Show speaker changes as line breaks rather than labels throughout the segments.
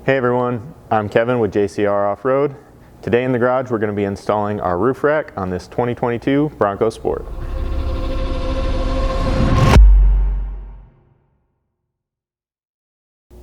Hey everyone, I'm Kevin with JcrOffroad. Today in the garage we're going to be installing our roof rack on this 2022 Bronco Sport.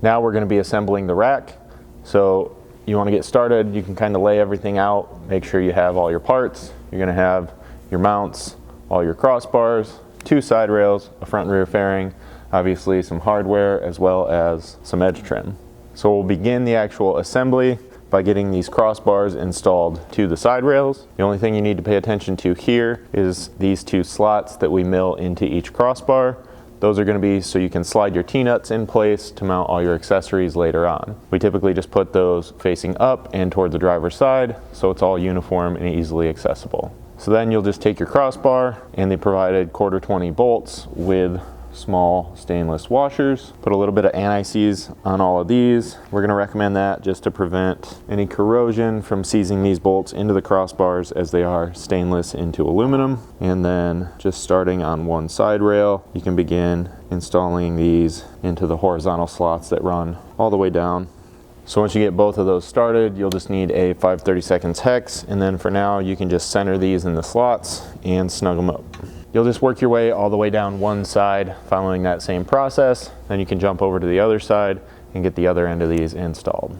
Now we're going to be assembling the rack. So you want to get started, you can kind of lay everything out, make sure you have all your parts. You're going to have your mounts, all your crossbars, 2 side rails, a front and rear fairing, obviously some hardware as well as some edge trim. So we'll begin the actual assembly by getting these crossbars installed to the side rails. The only thing you need to pay attention to here is these 2 slots that we mill into each crossbar. Those are going to be so you can slide your T-nuts in place to mount all your accessories later on. We typically just put those facing up and toward the driver's side so it's all uniform and easily accessible. So then you'll just take your crossbar and the provided 1/4-20 bolts with small stainless washers. Put a little bit of anti-seize on all of these. We're going to recommend that just to prevent any corrosion from seizing these bolts into the crossbars as they are stainless into aluminum. And then just starting on one side rail, you can begin installing these into the horizontal slots that run all the way down. So once you get both of those started, you'll just need a 5/32 hex, and then for now you can just center these in the slots and snug them up. You'll just work your way all the way down one side following that same process. Then you can jump over to the other side and get the other end of these installed.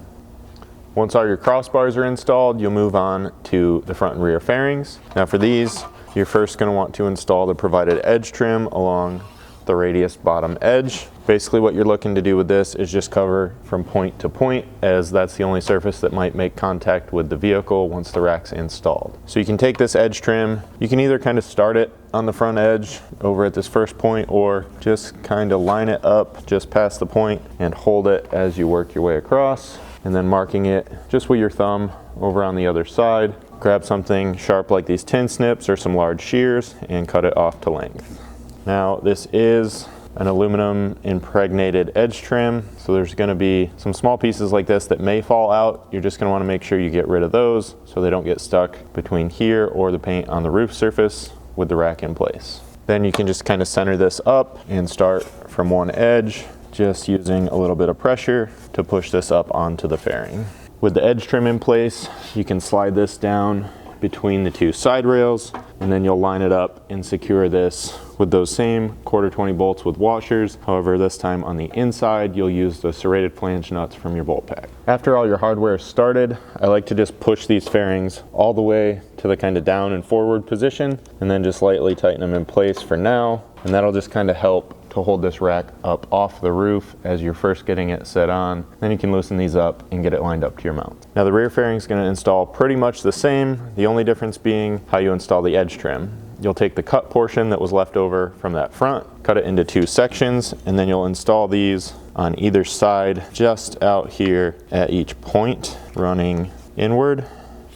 Once all your crossbars are installed, you'll move on to the front and rear fairings. Now for these, you're first going to want to install the provided edge trim along the radius bottom edge. Basically what you're looking to do with this is just cover from point to point, as that's the only surface that might make contact with the vehicle once the rack's installed. So you can take this edge trim, you can either kind of start it on the front edge over at this first point, or just kind of line it up just past the point and hold it as you work your way across, and then marking it just with your thumb over on the other side. Grab something sharp like these tin snips or some large shears and cut it off to length. Now this is an aluminum impregnated edge trim, so there's going to be some small pieces like this that may fall out. You're just going to want to make sure you get rid of those so they don't get stuck between here or the paint on the roof surface with the rack in place. Then you can just kind of center this up and start from one edge, just using a little bit of pressure to push this up onto the fairing. With the edge trim in place, you can slide this down between the 2 side rails, and then you'll line it up and secure this with those same 1/4-20 bolts with washers. However, this time on the inside, you'll use the serrated flange nuts from your bolt pack. After all your hardware is started, I like to just push these fairings all the way to the kind of down and forward position, and then just lightly tighten them in place for now. And that'll just kind of help to hold this rack up off the roof as you're first getting it set on. Then you can loosen these up and get it lined up to your mount. Now the rear fairing is going to install pretty much the same, the only difference being how you install the edge trim. You'll take the cut portion that was left over from that front, cut it into 2 sections, and then you'll install these on either side just out here at each point, running inward.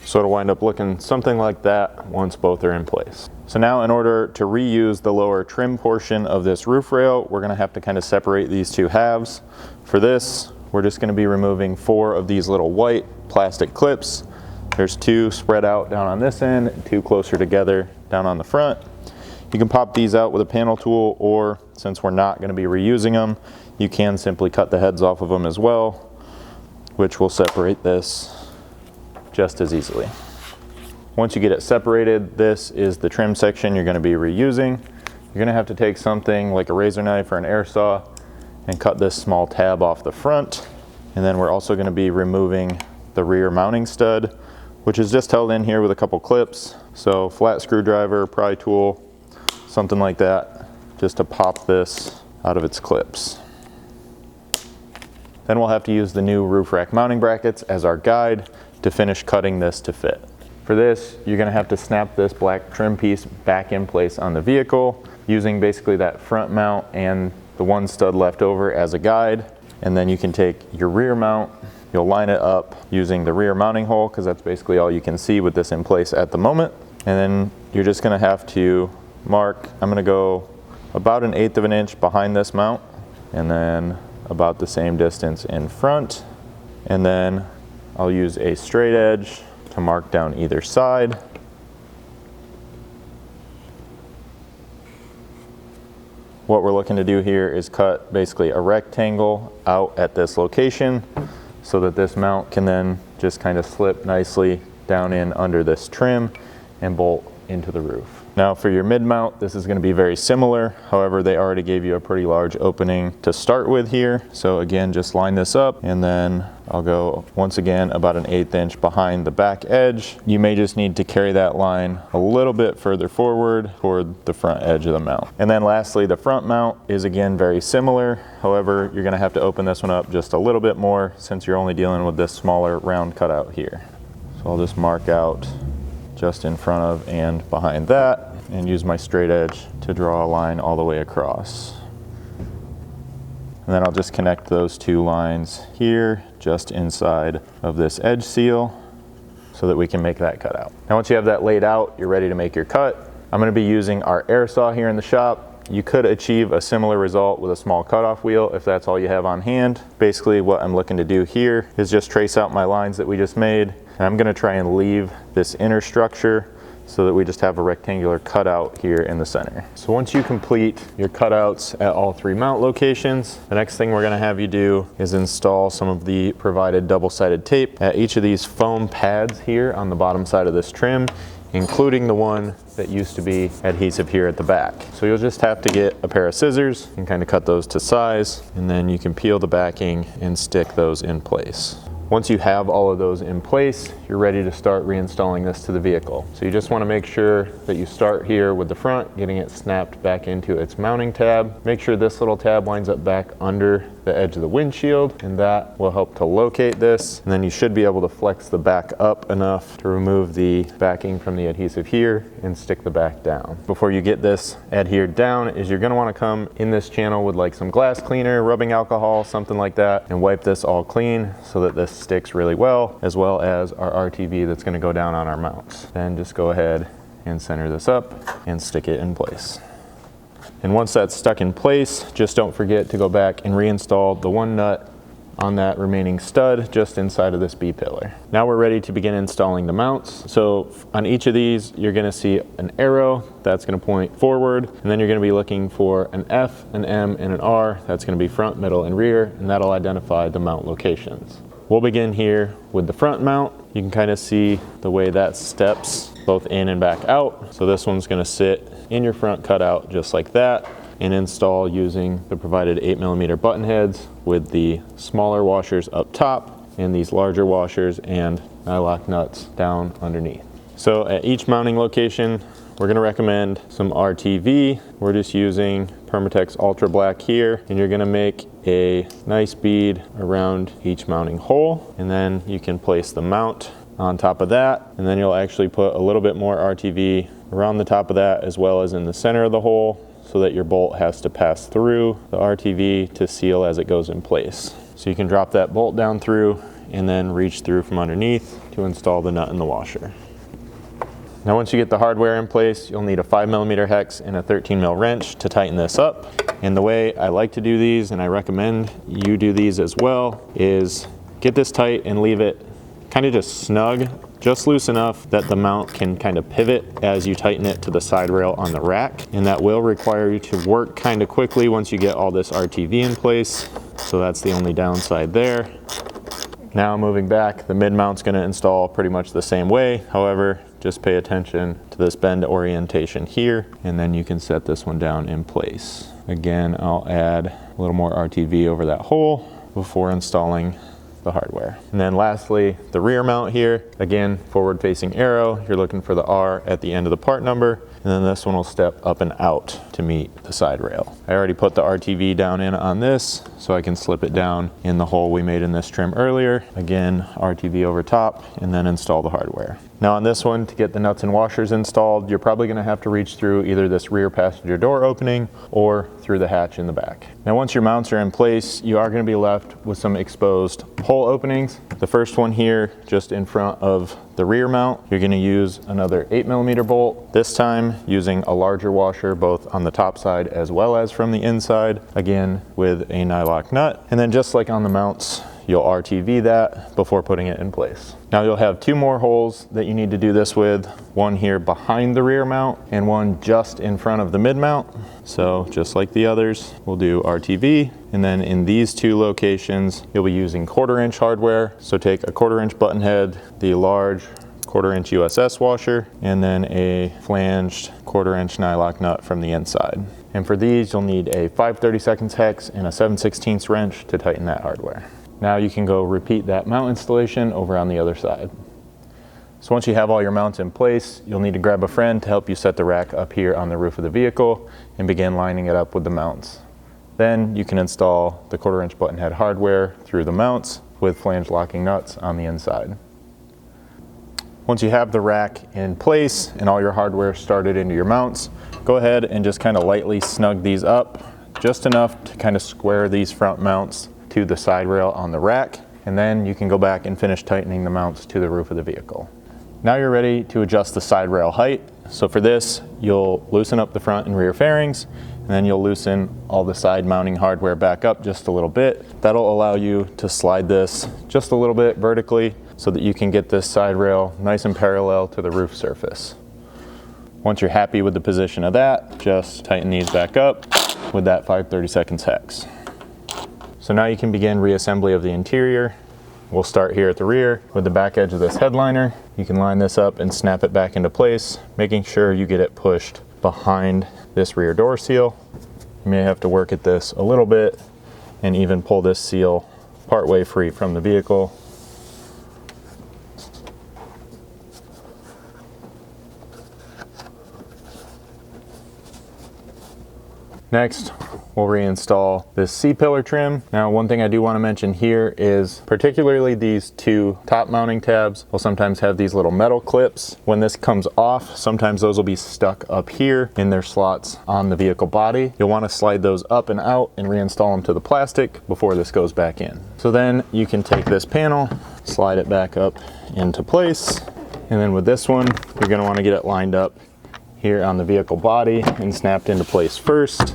So it'll wind up looking something like that once both are in place. So now in order to reuse the lower trim portion of this roof rail, we're going to have to kind of separate these 2 halves. For this, we're just going to be removing 4 of these little white plastic clips. There's 2 spread out down on this end, 2 closer together down on the front. You can pop these out with a panel tool, or since we're not going to be reusing them, you can simply cut the heads off of them as well, which will separate this just as easily. Once you get it separated, this is the trim section you're going to be reusing. You're going to have to take something like a razor knife or an air saw and cut this small tab off the front. And then we're also going to be removing the rear mounting stud, which is just held in here with a couple clips. So flat screwdriver, pry tool, something like that, just to pop this out of its clips. Then we'll have to use the new roof rack mounting brackets as our guide to finish cutting this to fit. For this, you're going to have to snap this black trim piece back in place on the vehicle using basically that front mount and the one stud left over as a guide. And then you can take your rear mount, you'll line it up using the rear mounting hole, because that's basically all you can see with this in place at the moment. And then you're just going to have to mark, I'm going to go about 1/8 of an inch behind this mount, and then about the same distance in front. And then I'll use a straight edge to mark down either side. What we're looking to do here is cut basically a rectangle out at this location. so that this mount can then just kind of slip nicely down in under this trim and bolt into the roof. Now for your mid mount, this is going to be very similar. However, they already gave you a pretty large opening to start with here. So again, just line this up, and then I'll go once again about an 1/8 inch behind the back edge. You may just need to carry that line a little bit further forward toward the front edge of the mount. And then lastly, the front mount is again very similar. However, you're going to have to open this one up just a little bit more since you're only dealing with this smaller round cutout here. So I'll just mark out just in front of and behind that, and use my straight edge to draw a line all the way across. And then I'll just connect those two lines here just inside of this edge seal so that we can make that cutout. Now once you have that laid out, you're ready to make your cut. I'm going to be using our air saw here in the shop. You could achieve a similar result with a small cutoff wheel if that's all you have on hand. Basically what I'm looking to do here is just trace out my lines that we just made. And I'm going to try and leave this inner structure so that we just have a rectangular cutout here in the center. So once you complete your cutouts at all 3 mount locations, the next thing we're going to have you do is install some of the provided double-sided tape at each of these foam pads here on the bottom side of this trim, including the one that used to be adhesive here at the back. So you'll just have to get a pair of scissors and kind of cut those to size, and then you can peel the backing and stick those in place. Once you have all of those in place, you're ready to start reinstalling this to the vehicle. So you just want to make sure that you start here with the front, getting it snapped back into its mounting tab. Make sure this little tab lines up back under the edge of the windshield, and that will help to locate this. And then you should be able to flex the back up enough to remove the backing from the adhesive here and stick the back down. Before you get this adhered down is you're going to want to come in this channel with like some glass cleaner, rubbing alcohol, something like that, and wipe this all clean so that this sticks really well, as well as our RTV that's going to go down on our mounts. Then just go ahead and center this up and stick it in place. And once that's stuck in place, just don't forget to go back and reinstall the one nut on that remaining stud just inside of this B-pillar. Now we're ready to begin installing the mounts. So on each of these, you're going to see an arrow that's going to point forward, and then you're going to be looking for an F, an M, and an R. That's going to be front, middle, and rear, and that'll identify the mount locations. We'll begin here with the front mount. You can kind of see the way that steps both in and back out. So this one's going to sit in your front cutout just like that, and install using the provided 8mm button heads with the smaller washers up top and these larger washers and nylock nuts down underneath. So at each mounting location, we're going to recommend some RTV. We're just using Permatex Ultra Black here, and you're going to make a nice bead around each mounting hole, and then you can place the mount on top of that, and then you'll actually put a little bit more RTV around the top of that as well as in the center of the hole, so that your bolt has to pass through the RTV to seal as it goes in place. So you can drop that bolt down through and then reach through from underneath to install the nut in the washer. Now once you get the hardware in place, you'll need a 5mm hex and a 13mm wrench to tighten this up. And the way I like to do these, and I recommend you do these as well, is get this tight and leave it kind of just snug, just loose enough that the mount can kind of pivot as you tighten it to the side rail on the rack. And that will require you to work kind of quickly once you get all this RTV in place. So that's the only downside there. Now moving back, the mid mount's going to install pretty much the same way. However, just pay attention to this bend orientation here, and then you can set this one down in place. Again, I'll add a little more RTV over that hole before installing the hardware. And then lastly, the rear mount here, again, forward facing arrow, you're looking for the R at the end of the part number, and then this one will step up and out to meet the side rail. I already put the RTV down in on this, so I can slip it down in the hole we made in this trim earlier. Again, RTV over top, and then install the hardware. Now on this one, to get the nuts and washers installed, you're probably going to have to reach through either this rear passenger door opening or through the hatch in the back. Now once your mounts are in place, you are going to be left with some exposed hole openings. The first one here, just in front of the rear mount, you're going to use another 8mm bolt, this time using a larger washer both on the top side as well as from the inside, again with a nylock nut. And then just like on the mounts, you'll RTV that before putting it in place. Now you'll have 2 more holes that you need to do this with, one here behind the rear mount and one just in front of the mid mount. So just like the others, we'll do RTV, and then in these 2 locations, you'll be using 1/4 inch hardware. So take a 1/4 inch button head, the large 1/4 inch USS washer, and then a flanged 1/4 inch nylock nut from the inside. And for these, you'll need a 5/32 hex and a 7/16 wrench to tighten that hardware. Now you can go repeat that mount installation over on the other side. So once you have all your mounts in place, you'll need to grab a friend to help you set the rack up here on the roof of the vehicle and begin lining it up with the mounts. Then you can install the 1/4 inch button head hardware through the mounts with flange locking nuts on the inside. Once you have the rack in place and all your hardware started into your mounts, go ahead and just kind of lightly snug these up, just enough to kind of square these front mounts to the side rail on the rack, and then you can go back and finish tightening the mounts to the roof of the vehicle. Now you're ready to adjust the side rail height. So for this, you'll loosen up the front and rear fairings, and then you'll loosen all the side mounting hardware back up just a little bit. That'll allow you to slide this just a little bit vertically so that you can get this side rail nice and parallel to the roof surface. Once you're happy with the position of that, just tighten these back up with that 5/32 hex. So now you can begin reassembly of the interior. We'll start here at the rear with the back edge of this headliner. You can line this up and snap it back into place, making sure you get it pushed behind this rear door seal. You may have to work at this a little bit and even pull this seal partway free from the vehicle. Next, we'll reinstall this C-pillar trim. Now, one thing I do want to mention here is particularly these 2 top mounting tabs will sometimes have these little metal clips. When this comes off, sometimes those will be stuck up here in their slots on the vehicle body. You'll want to slide those up and out and reinstall them to the plastic before this goes back in. So then you can take this panel, slide it back up into place, and then with this one, you're going to want to get it lined up here on the vehicle body and snapped into place first.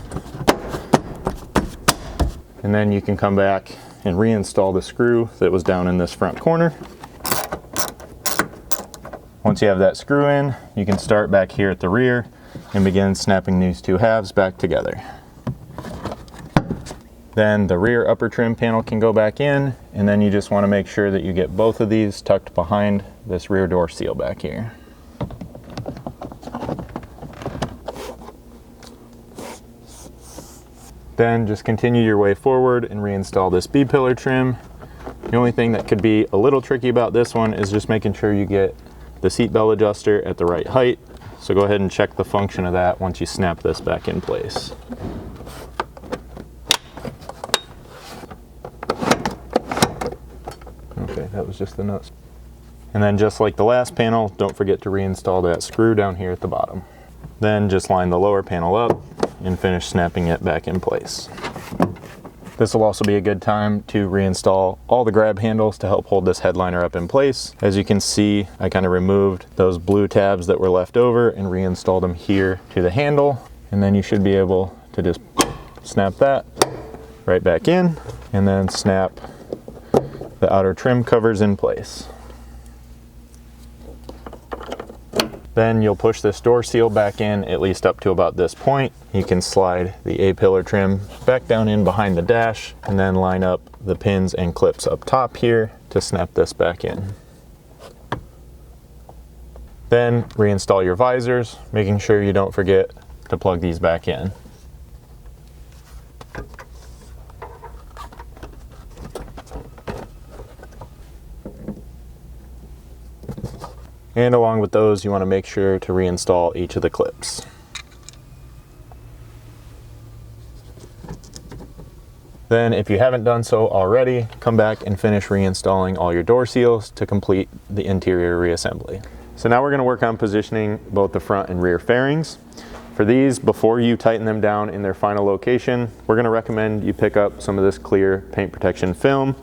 And then you can come back and reinstall the screw that was down in this front corner. Once you have that screw in, you can start back here at the rear and begin snapping these 2 halves back together. Then the rear upper trim panel can go back in, and then you just want to make sure that you get both of these tucked behind this rear door seal back here. Then just continue your way forward and reinstall this B-pillar trim. The only thing that could be a little tricky about this one is just making sure you get the seat belt adjuster at the right height. So go ahead and check the function of that once you snap this back in place. Okay, that was just the nuts. And then just like the last panel, don't forget to reinstall that screw down here at the bottom. Then just line the lower panel up and finish snapping it back in place. This will also be a good time to reinstall all the grab handles to help hold this headliner up in place. As you can see, I kind of removed those blue tabs that were left over and reinstalled them here to the handle. And then you should be able to just snap that right back in and then snap the outer trim covers in place. Then you'll push this door seal back in at least up to about this point. You can slide the A-pillar trim back down in behind the dash and then line up the pins and clips up top here to snap this back in. Then reinstall your visors, making sure you don't forget to plug these back in. And along with those, you want to make sure to reinstall each of the clips. Then, if you haven't done so already, come back and finish reinstalling all your door seals to complete the interior reassembly. So now we're going to work on positioning both the front and rear fairings. For these, before you tighten them down in their final location, we're going to recommend you pick up some of this clear paint protection film.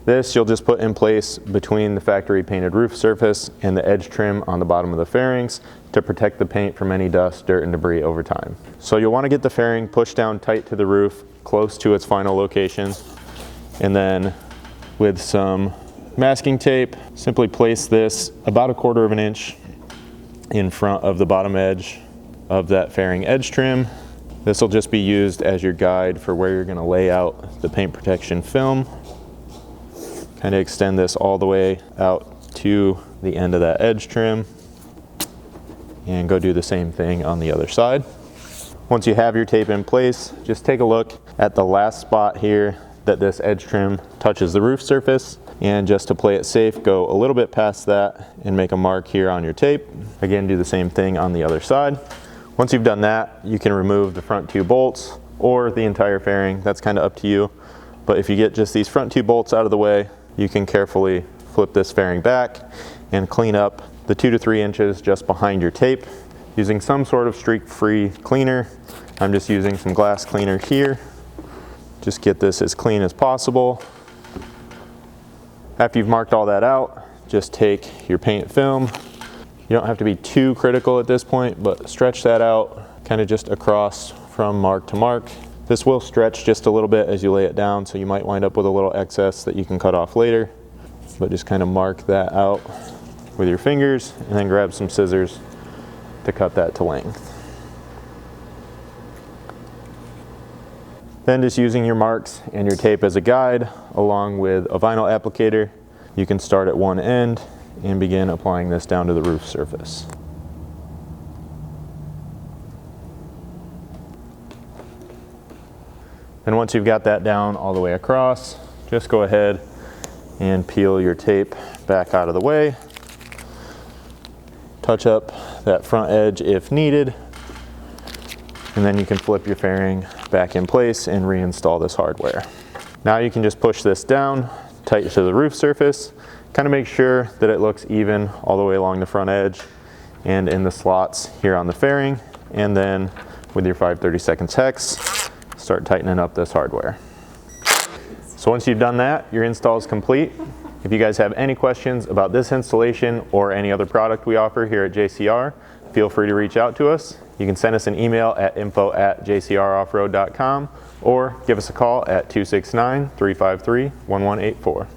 This you'll just put in place between the factory painted roof surface and the edge trim on the bottom of the fairings to protect the paint from any dust, dirt, and debris over time. So you'll want to get the fairing pushed down tight to the roof, close to its final location, and then with some masking tape. Simply place this about 1/4 of an inch in front of the bottom edge of that fairing edge trim. This will just be used as your guide for where you're going to lay out the paint protection film. Kind of extend this all the way out to the end of that edge trim and go do the same thing on the other side. Once you have your tape in place, just take a look at the last spot here that this edge trim touches the roof surface, and just to play it safe, go a little bit past that and make a mark here on your tape. Again, do the same thing on the other side. Once you've done that, you can remove the front 2 bolts or the entire fairing. That's kind of up to you. But if you get just these front 2 bolts out of the way, you can carefully flip this fairing back and clean up the 2 to 3 inches just behind your tape using some sort of streak-free cleaner. I'm just using some glass cleaner here. Just get this as clean as possible. After you've marked all that out, just take your paint film. You don't have to be too critical at this point, but stretch that out kind of just across from mark to mark. This will stretch just a little bit as you lay it down, so you might wind up with a little excess that you can cut off later. But just kind of mark that out with your fingers and then grab some scissors to cut that to length. Then just using your marks and your tape as a guide, along with a vinyl applicator, you can start at one end and begin applying this down to the roof surface. And once you've got that down all the way across, just go ahead and peel your tape back out of the way. Touch up that front edge if needed, and then you can flip your fairing back in place and reinstall this hardware. Now you can just push this down tight to the roof surface. Kind of make sure that it looks even all the way along the front edge and in the slots here on the fairing, and then with your 5/32 hex, start tightening up this hardware. So once you've done that, your install is complete. If you guys have any questions about this installation or any other product we offer here at JCR, feel free to reach out to us. You can send us an email at info@jcroffroad.com or give us a call at 269-353-1184.